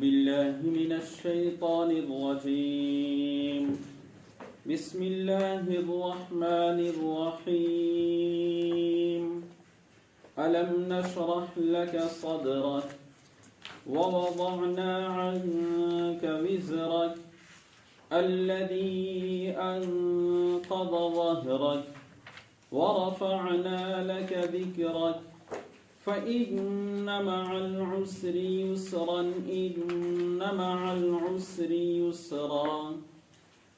بالله من الشيطان الرجيم. بسم الله الرحمن الرحيم. ألم نشرح لك صدرك ووضعنا عنك وزرك الذي أنقض ظهرك ورفعنا لك ذكرك فإن مع العسر يسرا إن مع العسر يسرا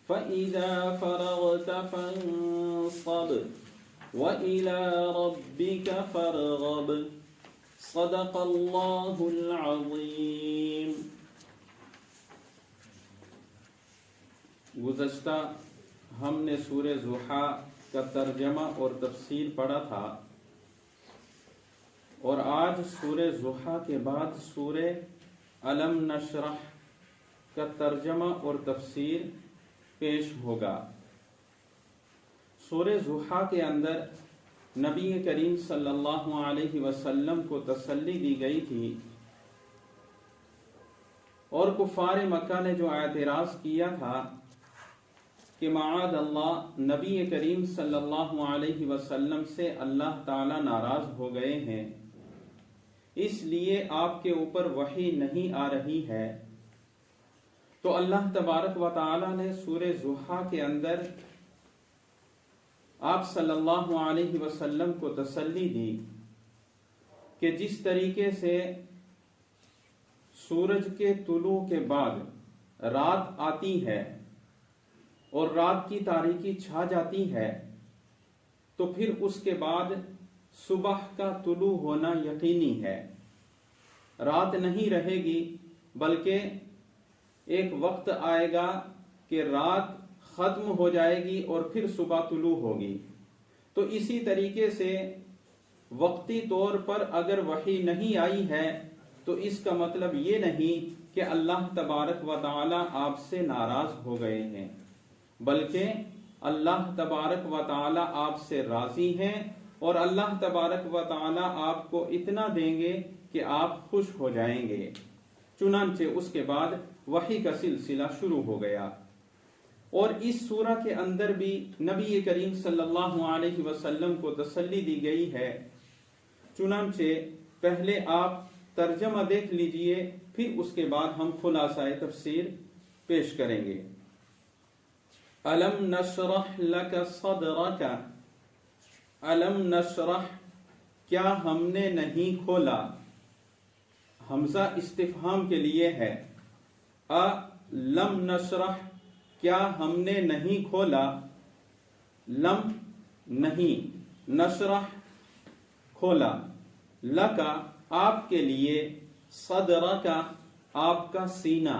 فإذا فرغت فانصب وإلى ربك فارغب. صدق الله العظيم. گزشتہ ہم نے سورہ ضحیٰ کا ترجمہ اور تفسیر پڑھا تھا، اور آج سورہ ضحیٰ کے بعد سورہ الم نشرح کا ترجمہ اور تفسیر پیش ہوگا۔ سورہ ضحیٰ کے اندر نبی کریم صلی اللہ علیہ وسلم کو تسلی دی گئی تھی، اور کفار مکہ نے جو اعتراض کیا تھا کہ معاذ اللہ نبی کریم صلی اللہ علیہ وسلم سے اللہ تعالی ناراض ہو گئے ہیں، اس لیے آپ کے اوپر وحی نہیں آ رہی ہے، تو اللہ تبارک و تعالی نے سورہ ضحیٰ کے اندر آپ صلی اللہ علیہ وسلم کو تسلی دی کہ جس طریقے سے سورج کے طلوع کے بعد رات آتی ہے اور رات کی تاریکی چھا جاتی ہے، تو پھر اس کے بعد صبح کا طلوع ہونا یقینی ہے۔ رات نہیں رہے گی، بلکہ ایک وقت آئے گا کہ رات ختم ہو جائے گی اور پھر صبح طلوع ہوگی۔ تو اسی طریقے سے وقتی طور پر اگر وحی نہیں آئی ہے تو اس کا مطلب یہ نہیں کہ اللہ تبارک و تعالی آپ سے ناراض ہو گئے ہیں، بلکہ اللہ تبارک و تعالی آپ سے راضی ہیں، اور اللہ تبارک و تعالی آپ کو اتنا دیں گے کہ آپ خوش ہو جائیں گے۔ چنانچہ اس کے بعد وحی کا سلسلہ شروع ہو گیا، اور اس سورہ کے اندر بھی نبی کریم صلی اللہ علیہ وسلم کو تسلی دی گئی ہے۔ چنانچہ پہلے آپ ترجمہ دیکھ لیجئے، پھر اس کے بعد ہم خلاصہ تفسیر پیش کریں گے۔ الم نشرح لک صدرک، الم نشرح کیا ہم نے نہیں کھولا، حمزہ استفہام کے لیے ہے۔ لم نشرح کیا ہم نے نہیں کھولا، لم نہیں، نشرح کھولا، لکا آپ کے لیے، صدرکا آپ کا سینہ،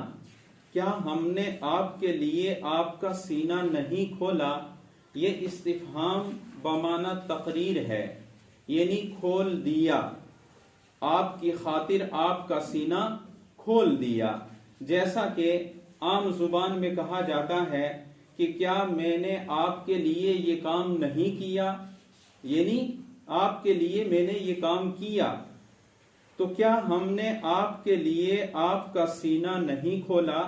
کیا ہم نے آپ کے لیے آپ کا سینہ نہیں کھولا؟ یہ استفہام بمعنی تقریر ہے، یعنی کھول دیا، آپ کی خاطر آپ کا سینہ کھول دیا۔ جیسا کہ عام زبان میں کہا جاتا ہے کہ کیا میں نے آپ کے لیے یہ کام نہیں کیا، یعنی آپ کے لیے میں نے یہ کام کیا، تو کیا ہم نے آپ کے لیے آپ کا سینہ نہیں کھولا؟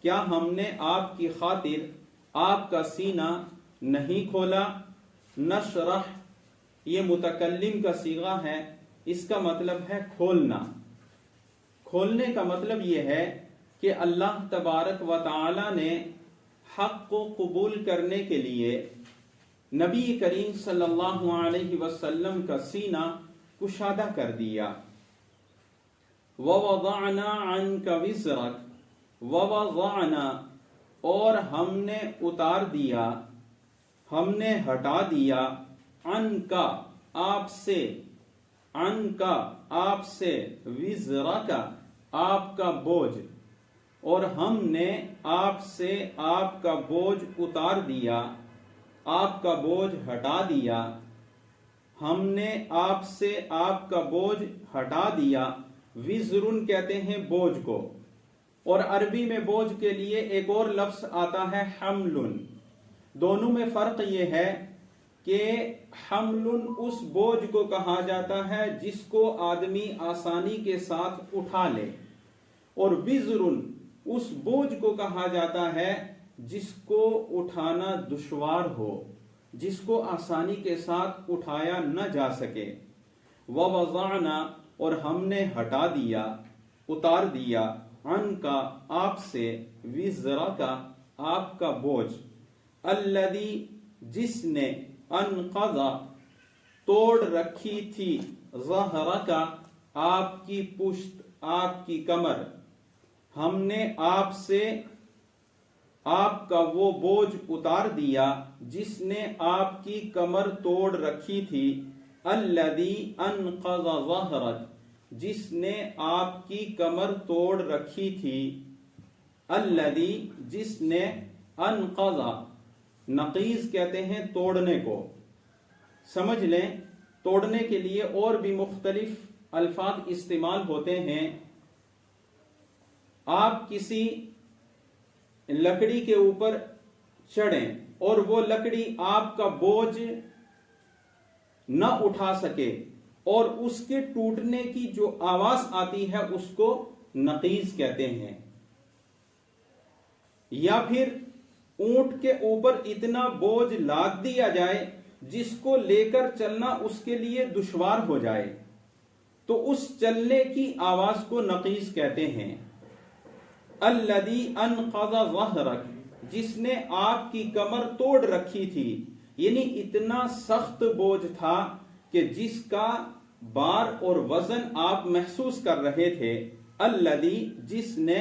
کیا ہم نے آپ کی خاطر آپ کا سینہ نہیں کھولا؟ نشرح یہ متکلم کا صیغہ ہے، اس کا مطلب ہے کھولنا۔ کھولنے کا مطلب یہ ہے کہ اللہ تبارک و تعالی نے حق کو قبول کرنے کے لیے نبی کریم صلی اللہ علیہ وسلم کا سینہ کشادہ کر دیا۔ وَوَضَعْنَا عَنْكَ وِزْرَكَ، وَوَضَعْنَا اور ہم نے اتار دیا، ہم نے ہٹا دیا، عَنْكَ آپ سے، عَنْكَ آپ سے، وِزْرَكَ آپ کا بوجھ، اور ہم نے آپ سے آپ کا بوجھ اتار دیا، آپ کا بوجھ ہٹا دیا۔ ہم نے آپ سے آپ کا بوجھ ہٹا دیا۔ وزرن کہتے ہیں بوجھ کو، اور عربی میں بوجھ کے لیے ایک اور لفظ آتا ہے حملن۔ دونوں میں فرق یہ ہے کہ حملن اس بوجھ کو کہا جاتا ہے جس کو آدمی آسانی کے ساتھ اٹھا لے، اور وزرن اس بوجھ کو کہا جاتا ہے جس کو اٹھانا دشوار ہو، جس کو آسانی کے ساتھ اٹھایا نہ جا سکے۔ ووضعنا اور ہم نے ہٹا دیا، اتار دیا، عن کا آپ سے، وزرا کا آپ کا بوجھ، الذی جس نے، انقض توڑ رکھی تھی، ظہرا کا آپ کی پشت، آپ کی کمر، ہم نے آپ سے آپ کا وہ بوجھ اتار دیا جس نے آپ کی کمر توڑ رکھی تھی، الذی انقض ظہرک جس نے آپ کی کمر توڑ رکھی تھی، الذی جس نے، انقض نقیض کہتے ہیں توڑنے کو، سمجھ لیں توڑنے کے لیے اور بھی مختلف الفاظ استعمال ہوتے ہیں۔ آپ کسی لکڑی کے اوپر چڑھیں اور وہ لکڑی آپ کا بوجھ نہ اٹھا سکے اور اس کے ٹوٹنے کی جو آواز آتی ہے اس کو نقیض کہتے ہیں۔ یا پھر اونٹ کے اوپر اتنا بوجھ لاد دیا جائے جس کو لے کر چلنا اس کے لیے دشوار ہو جائے تو اس چلنے کی آواز کو نقیض کہتے ہیں۔ الذی انقض ظہرک جس نے آپ کی کمر توڑ رکھی تھی، یعنی اتنا سخت بوجھ تھا کہ جس کا بار اور وزن آپ محسوس کر رہے تھے، الذی جس نے،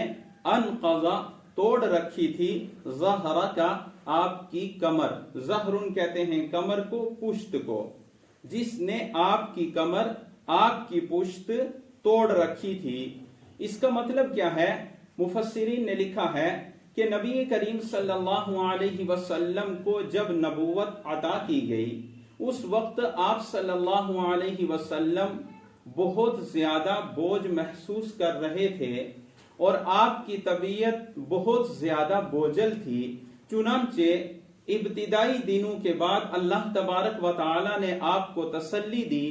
انقض توڑ رکھی تھی، ظہرا کا آپ کی کمر، ظہرن کہتے ہیں کمر کو، پشت کو، جس نے آپ کی کمر، آپ کی پشت توڑ رکھی تھی۔ اس کا مطلب کیا ہے؟ مفسرین نے لکھا ہے کہ نبی کریم صلی اللہ علیہ وسلم کو جب نبوت عطا کی گئی اس وقت آپ صلی اللہ علیہ وسلم بہت زیادہ بوجھ محسوس کر رہے تھے اور آپ کی طبیعت بہت زیادہ بوجھل تھی، چنانچہ ابتدائی دنوں کے بعد اللہ تبارک و تعالی نے آپ کو تسلی دی،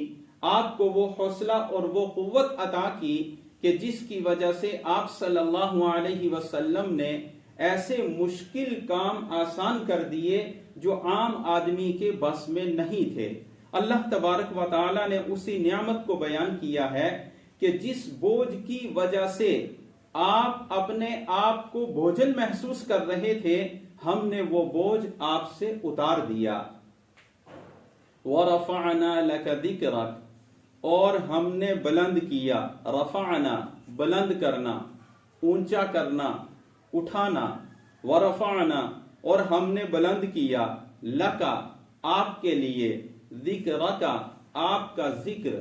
آپ کو وہ حوصلہ اور وہ قوت عطا کی کہ جس کی وجہ سے آپ صلی اللہ علیہ وسلم نے ایسے مشکل کام آسان کر دیے جو عام آدمی کے بس میں نہیں تھے۔ اللہ تبارک و تعالی نے اسی نعمت کو بیان کیا ہے کہ جس بوجھ کی وجہ سے آپ اپنے آپ کو بوجھل محسوس کر رہے تھے، ہم نے وہ بوجھ آپ سے اتار دیا۔ وَرَفَعْنَا لَكَ ذِكْرَكَ اور ہم نے بلند کیا، رفعنا بلند کرنا، اونچا کرنا، اٹھانا، ورفعنا اور ہم نے بلند کیا، لکا آپ کے لیے، ذکرکا آپ کا ذکر،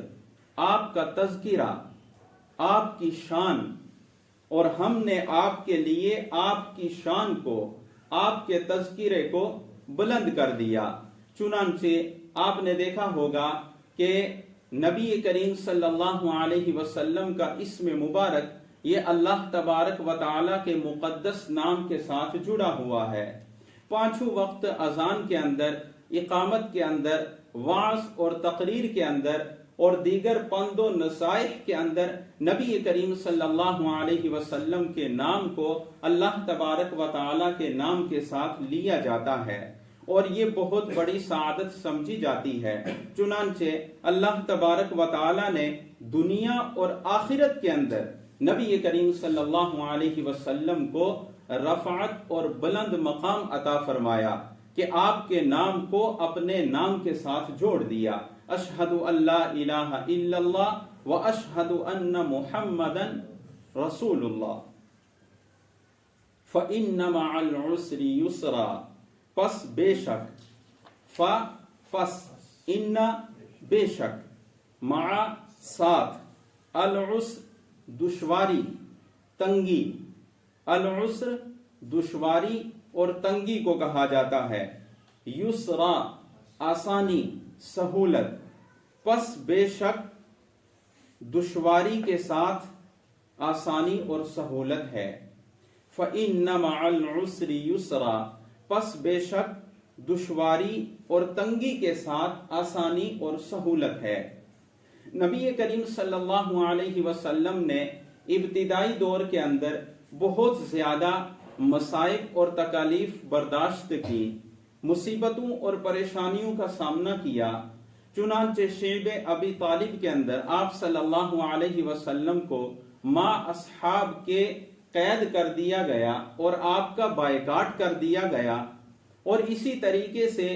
آپ کا تذکرہ، آپ کی شان، اور ہم نے آپ کے لیے آپ کی شان کو، آپ کے تذکرے کو بلند کر دیا۔ چنانچہ آپ نے دیکھا ہوگا کہ نبی کریم صلی اللہ علیہ وسلم کا اسم مبارک یہ اللہ تبارک و تعالی کے مقدس نام کے ساتھ جڑا ہوا ہے۔ پانچوں وقت اذان کے اندر، اقامت کے اندر، وعظ اور تقریر کے اندر اور دیگر پند و نصائح کے اندر نبی کریم صلی اللہ علیہ وسلم کے نام کو اللہ تبارک و تعالی کے نام کے ساتھ لیا جاتا ہے اور یہ بہت بڑی سعادت سمجھی جاتی ہے۔ چنانچہ اللہ تبارک و تعالی نے دنیا اور آخرت کے اندر نبی کریم صلی اللہ علیہ وسلم کو رفعت اور بلند مقام عطا فرمایا کہ آپ کے نام کو اپنے نام کے ساتھ جوڑ دیا۔ اشہد ان لا الہ الا اللہ و اشہد ان محمدا رسول اللہ۔ فإن مع العسر یسرا پس بے شک، پس ان بے شک، مع ساتھ، العسر دشواری، تنگی، العسر دشواری اور تنگی کو کہا جاتا ہے، یسرا آسانی، سہولت، پس بے شک دشواری کے ساتھ آسانی اور سہولت ہے۔ فإن مع العسر یسرا پس بے شک دشواری اور تنگی کے ساتھ آسانی اور سہولت ہے۔ نبی کریم صلی اللہ علیہ وسلم نے ابتدائی دور کے اندر بہت زیادہ مصائب اور تکالیف برداشت کی، مصیبتوں اور پریشانیوں کا سامنا کیا، چنانچہ شیب ابی طالب کے اندر آپ صلی اللہ علیہ وسلم کو مع اصحاب کے قید کر دیا گیا اور آپ کا بائیکاٹ کر دیا گیا، اور اسی طریقے سے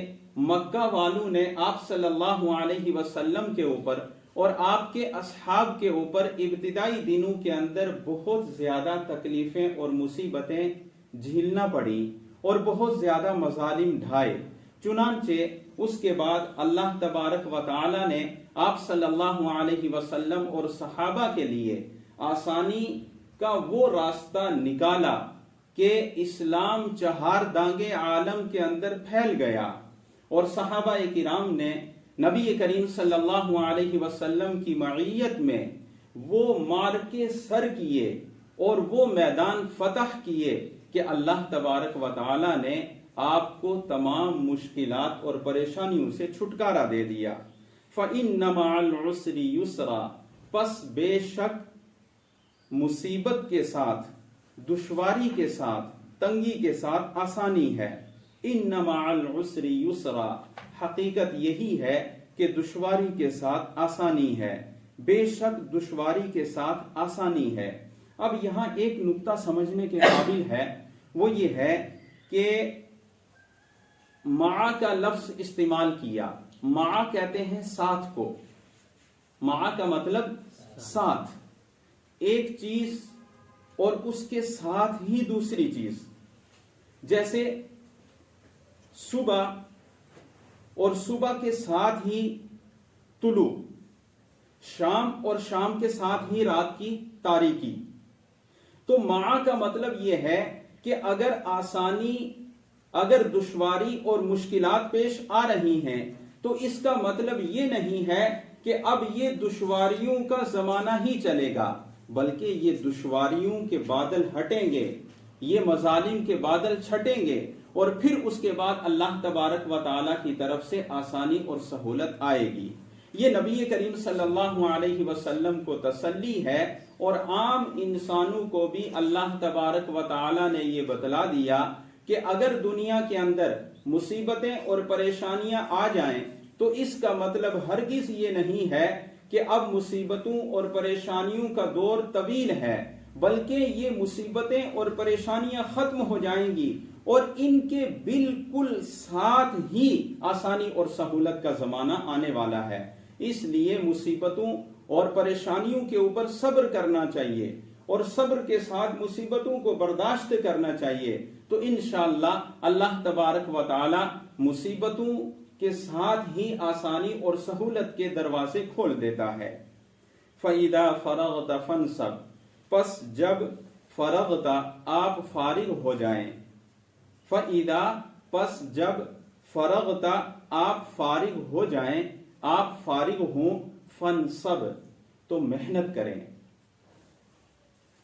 مکہ والوں نے آپ صلی اللہ علیہ وسلم کے اوپر اور آپ کے اصحاب کے اوپر ابتدائی دنوں کے اندر بہت زیادہ تکلیفیں اور مصیبتیں جھیلنا پڑی اور بہت زیادہ مظالم ڈھائے۔ چنانچہ اس کے بعد اللہ تبارک و تعالی نے آپ صلی اللہ علیہ وسلم اور صحابہ کے لیے آسانی کا وہ راستہ نکالا کہ اسلام چہار دانگے عالم کے اندر پھیل گیا، اور صحابہ کرام نے نبی کریم صلی اللہ علیہ وسلم کی معیت میں وہ مارکے سر کیے اور وہ میدان فتح کیے کہ اللہ تبارک و تعالی نے آپ کو تمام مشکلات اور پریشانیوں سے چھٹکارا دے دیا۔ فَإِنَّ مَعَ الْعُسْرِ يُسْرًا، پس بے شک مصیبت کے ساتھ، دشواری کے ساتھ، تنگی کے ساتھ آسانی ہے۔ إِنَّ مَعَ الْعُسْرِ يُسْرًا، حقیقت یہی ہے کہ دشواری کے ساتھ آسانی ہے، بے شک دشواری کے ساتھ آسانی ہے۔ اب یہاں ایک نقطہ سمجھنے کے قابل ہے، وہ یہ ہے کہ مع کا لفظ استعمال کیا۔ مع کہتے ہیں ساتھ کو، مع کا مطلب ساتھ، ایک چیز اور اس کے ساتھ ہی دوسری چیز، جیسے صبح اور صبح کے ساتھ ہی طلوع، شام اور شام کے ساتھ ہی رات کی تاریکی۔ تو مع کا مطلب یہ ہے کہ اگر آسانی، اگر دشواری اور مشکلات پیش آ رہی ہیں تو اس کا مطلب یہ نہیں ہے کہ اب یہ دشواریوں کا زمانہ ہی چلے گا، بلکہ یہ دشواریوں کے بادل ہٹیں گے، یہ مظالم کے بادل چھٹیں گے، اور پھر اس کے بعد اللہ تبارک و تعالی کی طرف سے آسانی اور سہولت آئے گی۔ یہ نبی کریم صلی اللہ علیہ وسلم کو تسلی ہے، اور عام انسانوں کو بھی اللہ تبارک و تعالی نے یہ بتلا دیا کہ اگر دنیا کے اندر مصیبتیں اور پریشانیاں آ جائیں تو اس کا مطلب ہرگز یہ نہیں ہے کہ اب مصیبتوں اور پریشانیوں کا دور طویل ہے، بلکہ یہ مصیبتیں اور پریشانیاں ختم ہو جائیں گی اور ان کے بالکل ساتھ ہی آسانی اور سہولت کا زمانہ آنے والا ہے۔ اس لیے مصیبتوں اور پریشانیوں کے اوپر صبر کرنا چاہیے اور صبر کے ساتھ مصیبتوں کو برداشت کرنا چاہیے، تو انشاءاللہ اللہ تبارک و تعالی مصیبتوں کے ساتھ ہی آسانی اور سہولت کے دروازے کھول دیتا ہے۔ فَإِذَا فَرَغْتَ فَانْصَبْ، پس جب فرغت آپ فارغ ہو جائیں، فَإِذَا پس جب فرغت آپ فارغ ہو جائیں، آپ فارغ ہوں، فَانْصَبْ تو محنت کریں۔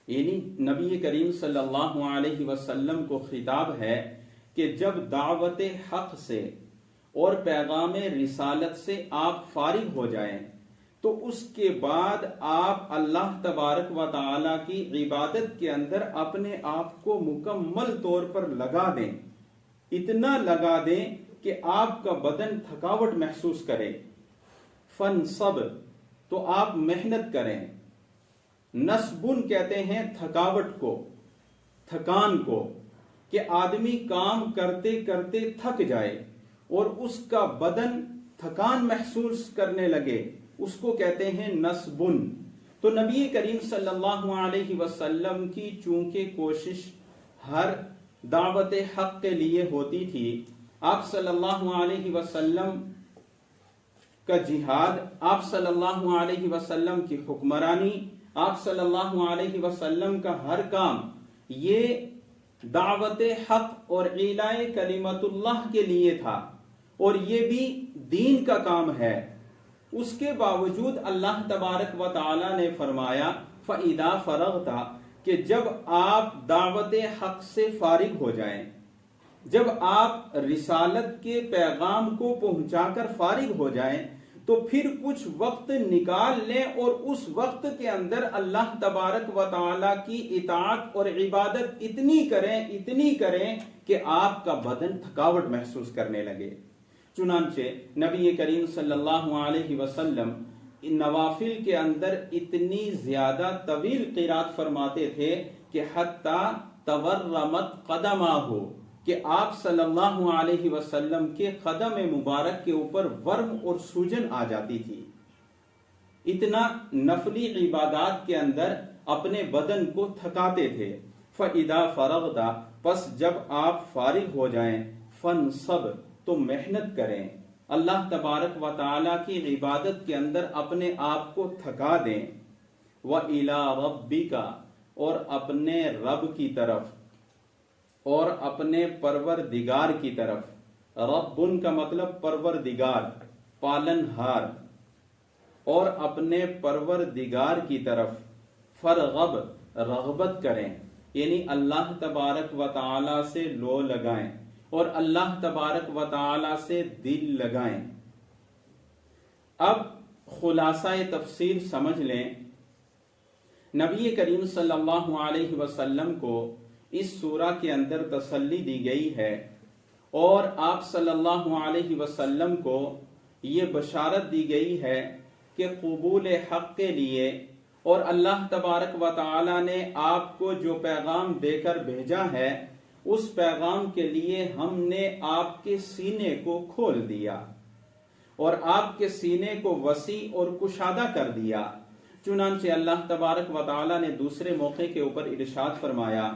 یعنی نبی کریم صلی اللہ علیہ وسلم کو خطاب ہے کہ جب دعوت حق سے اور پیغام رسالت سے آپ فارغ ہو جائیں تو اس کے بعد آپ اللہ تبارک و تعالی کی عبادت کے اندر اپنے آپ کو مکمل طور پر لگا دیں، اتنا لگا دیں کہ آپ کا بدن تھکاوٹ محسوس کرے۔ فَانْصَبْ تو آپ محنت کریں۔ نصبن کہتے ہیں تھکاوٹ کو، تھکان کو، کہ آدمی کام کرتے کرتے تھک جائے اور اس کا بدن تھکان محسوس کرنے لگے، اس کو کہتے ہیں نصبن۔ تو نبی کریم صلی اللہ علیہ وسلم کی چونکہ کوشش ہر دعوت حق کے لیے ہوتی تھی، آپ صلی اللہ علیہ وسلم کا جہاد، آپ صلی اللہ علیہ وسلم کی حکمرانی، آپ صلی اللہ علیہ وسلم کا ہر کام یہ دعوت حق اور اعلاء کلمت اللہ کے لیے تھا، اور یہ بھی دین کا کام ہے۔ اس کے باوجود اللہ تبارک و تعالی نے فرمایا فَإِذَا فَرَغْتَ کہ جب آپ دعوت حق سے فارغ ہو جائیں، جب آپ رسالت کے پیغام کو پہنچا کر فارغ ہو جائیں، تو پھر کچھ وقت نکال لیں اور اس وقت کے اندر اللہ تبارک و تعالی کی اطاعت اور عبادت اتنی کریں کہ آپ کا بدن تھکاوٹ محسوس کرنے لگے۔ چنانچہ نبی کریم صلی اللہ علیہ وسلم نوافل کے اندر اتنی زیادہ طویل قرات فرماتے تھے کہ حتیٰ تورمت قدماہ، کہ آپ صلی اللہ علیہ وسلم کے قدم مبارک کے اوپر ورم اور سوجن آ جاتی تھی۔ اتنا نفلی عبادات کے اندر اپنے بدن کو تھکاتے تھے۔ فَإِذَا فَرَغْتَ، پس جب آپ فارغ ہو جائیں، فَانْصَبْ، تو محنت کریں، اللہ تبارک و تعالی کی عبادت کے اندر اپنے آپ کو تھکا دیں۔ وَإِلَىٰ رَبِّكَ، اور اپنے رب کی طرف اور اپنے پروردگار کی طرف۔ ربن کا مطلب پروردگار، پالنہار، اور اپنے پروردگار کی طرف فرغب، رغبت کریں، یعنی اللہ تبارک و تعالی سے لو لگائیں اور اللہ تبارک و تعالی سے دل لگائیں۔ اب خلاصہ تفسیر سمجھ لیں۔ نبی کریم صلی اللہ علیہ وسلم کو اس سورہ کے اندر تسلی دی گئی ہے اور آپ صلی اللہ علیہ وسلم کو یہ بشارت دی گئی ہے کہ قبول حق کے لیے اور اللہ تبارک و تعالی نے آپ کو جو پیغام دے کر بھیجا ہے اس پیغام کے لیے ہم نے آپ کے سینے کو کھول دیا اور آپ کے سینے کو وسیع اور کشادہ کر دیا۔ چنانچہ اللہ تبارک و تعالی نے دوسرے موقع کے اوپر ارشاد فرمایا،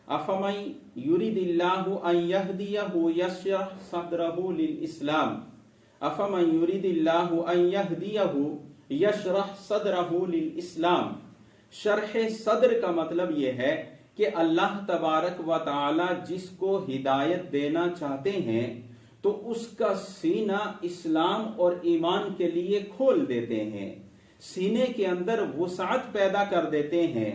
افمن یرید اللہ ان یہدیہ یشرح صدرہ للاسلام، افمن یرید اللہ ان یہدیہ یشرح صدرہ للاسلام۔ شرح صدر کا مطلب یہ ہے کہ اللہ تبارک و تعالی جس کو ہدایت دینا چاہتے ہیں تو اس کا سینہ اسلام اور ایمان کے لیے کھول دیتے ہیں، سینے کے اندر وسعت پیدا کر دیتے ہیں،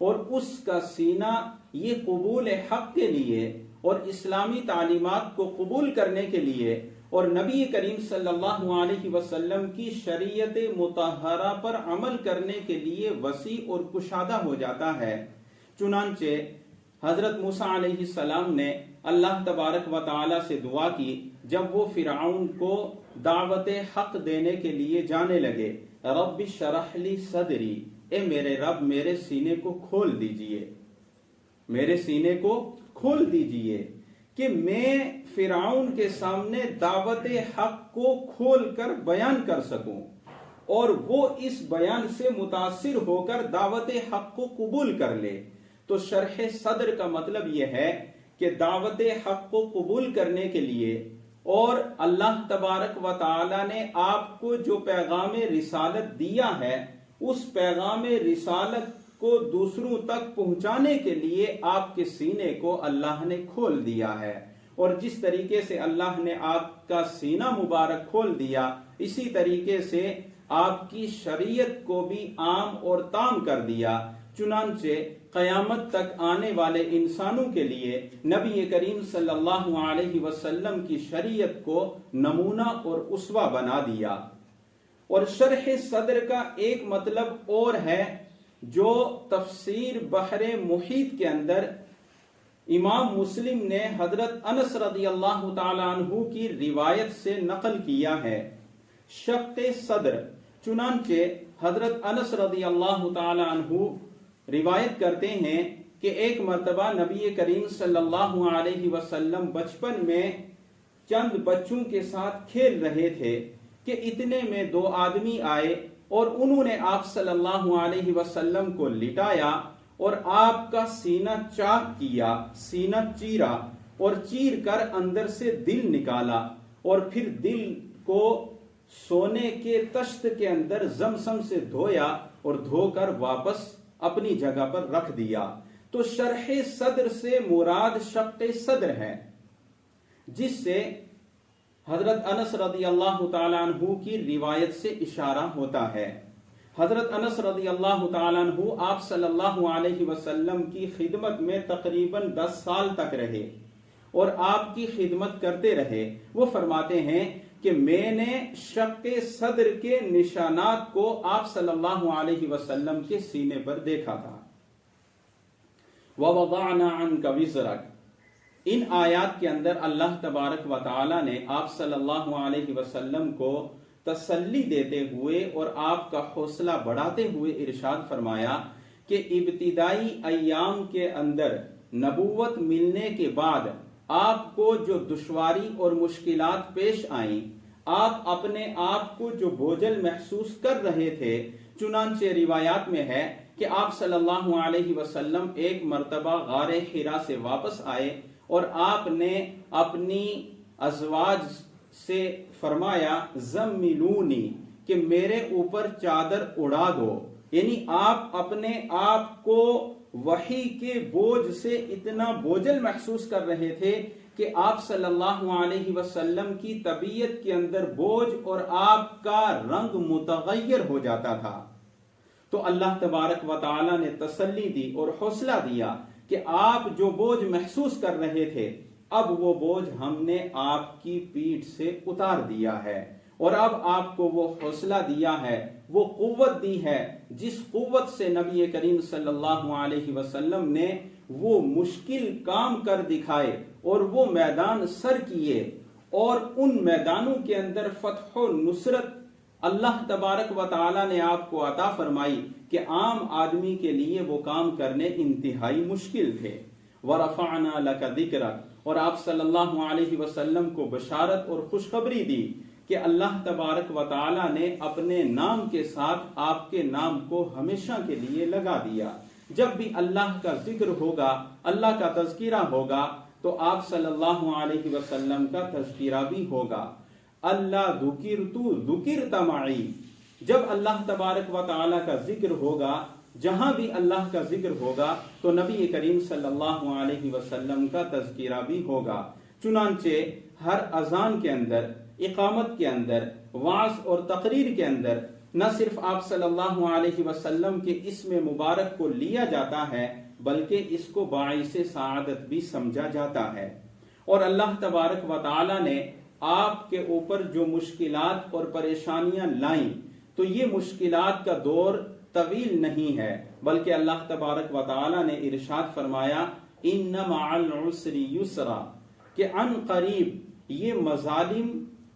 اور اس کا سینہ یہ قبول حق کے لیے اور اسلامی تعلیمات کو قبول کرنے کے لیے اور نبی کریم صلی اللہ علیہ وسلم کی شریعت مطہرہ پر عمل کرنے کے لیے وسیع اور کشادہ ہو جاتا ہے۔ چنانچہ حضرت موسیٰ علیہ السلام نے اللہ تبارک و تعالی سے دعا کی جب وہ فرعون کو دعوت حق دینے کے لیے جانے لگے، رب اشرح لی صدری، اے میرے رب میرے سینے کو کھول دیجئے، میرے سینے کو کھول دیجئے کہ میں فرعون کے سامنے دعوت حق کو کھول کر بیان کر سکوں اور وہ اس بیان سے متاثر ہو کر دعوت حق کو قبول کر لے۔ تو شرح صدر کا مطلب یہ ہے کہ دعوت حق کو قبول کرنے کے لیے اور اللہ تبارک و تعالی نے آپ کو جو پیغام رسالت دیا ہے اس پیغام رسالت کو دوسروں تک پہنچانے کے لیے آپ کے سینے کو اللہ نے کھول دیا ہے، اور جس طریقے سے اللہ نے آپ کا سینہ مبارک کھول دیا اسی طریقے سے آپ کی شریعت کو بھی عام اور تام کر دیا۔ چنانچہ قیامت تک آنے والے انسانوں کے لیے نبی کریم صلی اللہ علیہ وسلم کی شریعت کو نمونہ اور اسوہ بنا دیا۔ اور شرح صدر کا ایک مطلب اور ہے جو تفسیر بحر محیط کے اندر امام مسلم نے حضرت انس رضی اللہ تعالی عنہ کی روایت سے نقل کیا ہے، شق صدر۔ چنانچہ حضرت انس رضی اللہ تعالی عنہ روایت کرتے ہیں کہ ایک مرتبہ نبی کریم صلی اللہ علیہ وسلم بچپن میں چند بچوں کے ساتھ کھیل رہے تھے کہ اتنے میں دو آدمی آئے اور انہوں نے آپ صلی اللہ علیہ وسلم کو لٹایا اور آپ کا سینہ چاک کیا، سینہ چیرا اور چیر کر اندر سے دل نکالا اور پھر دل کو سونے کے تشت کے اندر زمزم سے دھویا اور دھو کر واپس اپنی جگہ پر رکھ دیا۔ تو شرح صدر سے مراد شق صدر ہے، جس سے حضرت انس رضی اللہ تعالی عنہ کی روایت سے اشارہ ہوتا ہے۔ حضرت انس رضی اللہ تعالی عنہ آپ صلی اللہ علیہ وسلم کی خدمت میں تقریباً 10 سال تک رہے اور آپ کی خدمت کرتے رہے۔ وہ فرماتے ہیں کہ میں نے شق صدر کے نشانات کو آپ صلی اللہ علیہ وسلم کے سینے پر دیکھا تھا۔ وَوَضَعْنَا عَنْكَ وِزْرَكَ، ان آیات کے اندر اللہ تبارک و تعالی نے آپ صلی اللہ علیہ وسلم کو تسلی دیتے ہوئے اور آپ کا حوصلہ بڑھاتے ہوئے ارشاد فرمایا کہ ابتدائی ایام کے اندر نبوت ملنے کے بعد آپ کو جو دشواری اور مشکلات پیش آئیں، آپ اپنے آپ کو جو بوجھل محسوس کر رہے تھے، چنانچہ روایات میں ہے کہ آپ صلی اللہ علیہ وسلم ایک مرتبہ غار حرا سے واپس آئے اور آپ نے اپنی ازواج سے فرمایا زملونی، کہ میرے اوپر چادر اڑا دو، یعنی آپ اپنے آپ کو وحی کے بوجھ سے اتنا بوجھل محسوس کر رہے تھے کہ آپ صلی اللہ علیہ وسلم کی طبیعت کے اندر بوجھ اور آپ کا رنگ متغیر ہو جاتا تھا۔ تو اللہ تبارک و تعالی نے تسلی دی اور حوصلہ دیا کہ آپ جو بوجھ محسوس کر رہے تھے، اب وہ بوجھ ہم نے آپ کی پیٹھ سے اتار دیا ہے، اور اب آپ کو وہ حوصلہ دیا ہے، وہ قوت دی ہے جس قوت سے نبی کریم صلی اللہ علیہ وسلم نے وہ مشکل کام کر دکھائے اور وہ میدان سر کیے، اور ان میدانوں کے اندر فتح و نصرت اللہ تبارک و تعالی نے آپ کو عطا فرمائی کہ عام آدمی کے لیے وہ کام کرنے انتہائی مشکل تھے۔ وَرَفَعْنَا لَكَ ذِكْرَكَ، اور آپ صلی اللہ علیہ وسلم کو بشارت اور خوشخبری دی کہ اللہ تبارک و تعالی نے اپنے نام کے ساتھ آپ کے نام کو ہمیشہ کے لیے لگا دیا۔ جب بھی اللہ کا ذکر ہوگا، اللہ کا تذکرہ ہوگا، تو آپ صلی اللہ علیہ وسلم کا تذکرہ بھی ہوگا۔ اللہ ذکرتو ذکرت معی، جب اللہ تبارک و تعالی کا ذکر ہوگا، جہاں بھی اللہ کا ذکر ہوگا تو نبی کریم صلی اللہ علیہ وسلم کا تذکرہ بھی ہوگا۔ چنانچہ ہر اذان کے اندر، اقامت کے اندر، وعظ اور تقریر کے اندر نہ صرف آپ صلی اللہ علیہ وسلم کے اسم مبارک کو لیا جاتا ہے، بلکہ اس کو باعث سعادت بھی سمجھا جاتا ہے۔ اور اللہ تبارک و تعالی نے آپ کے اوپر جو مشکلات اور پریشانیاں لائیں، تو یہ مشکلات کا دور طویل نہیں ہے، بلکہ اللہ تبارک و تعالی نے ارشاد فرمایا ان مع العسر یسرا، کہ عن قریب یہ مظالم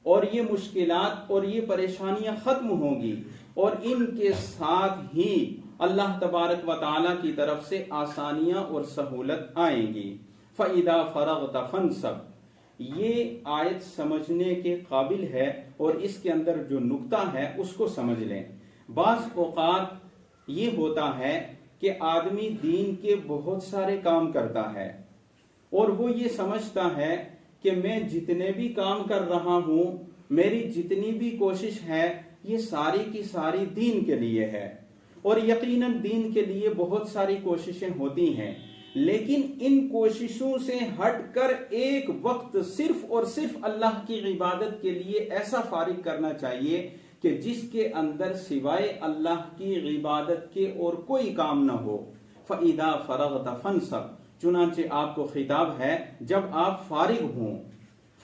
اور یہ مشکلات اور یہ پریشانیاں ختم ہوں گی، اور ان کے ساتھ ہی اللہ تبارک و تعالی کی طرف سے آسانیاں اور سہولت آئیں گی۔ فَإِذَا فَرَغْتَ فَانْصَبْ، یہ آیت سمجھنے کے قابل ہے، اور اس کے اندر جو نکتہ ہے اس کو سمجھ لیں۔ بعض اوقات یہ ہوتا ہے کہ آدمی دین کے بہت سارے کام کرتا ہے، اور وہ یہ سمجھتا ہے کہ میں جتنے بھی کام کر رہا ہوں، میری جتنی بھی کوشش ہے، یہ ساری کی ساری دین کے لیے ہے، اور یقیناً دین کے لیے بہت ساری کوششیں ہوتی ہیں، لیکن ان کوششوں سے ہٹ کر ایک وقت صرف اور صرف اللہ کی عبادت کے لیے ایسا فارغ کرنا چاہیے کہ جس کے اندر سوائے اللہ کی عبادت کے اور کوئی کام نہ ہو۔ فَإِذَا فَرَغْتَ فَانْصَبْ، چنانچہ آپ کو خطاب ہے جب آپ فارغ ہوں۔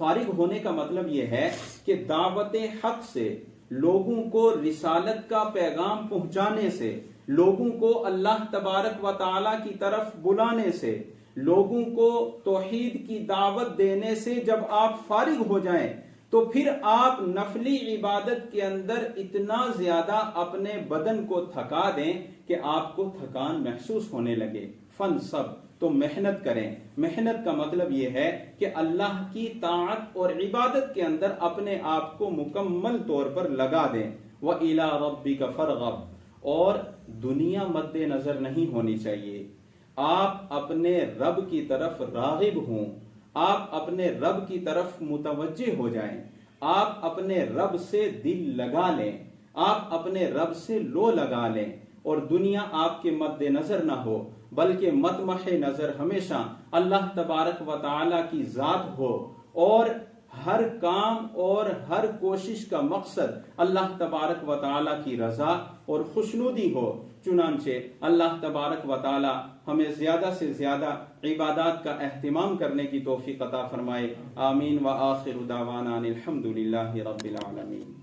فارغ ہونے کا مطلب یہ ہے کہ دعوت حق سے، لوگوں کو رسالت کا پیغام پہنچانے سے، لوگوں کو اللہ تبارک و تعالی کی طرف بلانے سے، لوگوں کو توحید کی دعوت دینے سے جب آپ فارغ ہو جائیں، تو پھر آپ نفلی عبادت کے اندر اتنا زیادہ اپنے بدن کو تھکا دیں کہ آپ کو تھکان محسوس ہونے لگے۔ فَانْصَبْ، تو محنت کریں۔ محنت کا مطلب یہ ہے کہ اللہ کی طاعت اور عبادت کے اندر اپنے آپ کو مکمل طور پر لگا دیں۔ وَإِلَىٰ رَبِّكَ فَارْغَب، اور دنیا مد نظر نہیں ہونی چاہیے۔ آپ اپنے رب کی طرف راغب ہوں، آپ اپنے رب کی طرف متوجہ ہو جائیں، آپ اپنے رب سے دل لگا لیں، آپ اپنے رب سے لو لگا لیں، اور دنیا آپ کے مد نظر نہ ہو، بلکہ مطمح نظر ہمیشہ اللہ تبارک و تعالی کی ذات ہو، اور ہر کام اور ہر کوشش کا مقصد اللہ تبارک و تعالی کی رضا اور خوشنودی ہو۔ چنانچہ اللہ تبارک و تعالی ہمیں زیادہ سے زیادہ عبادات کا اہتمام کرنے کی توفیق عطا فرمائے. آمین. وآخر دعوانا ان الحمد للہ رب العالمین.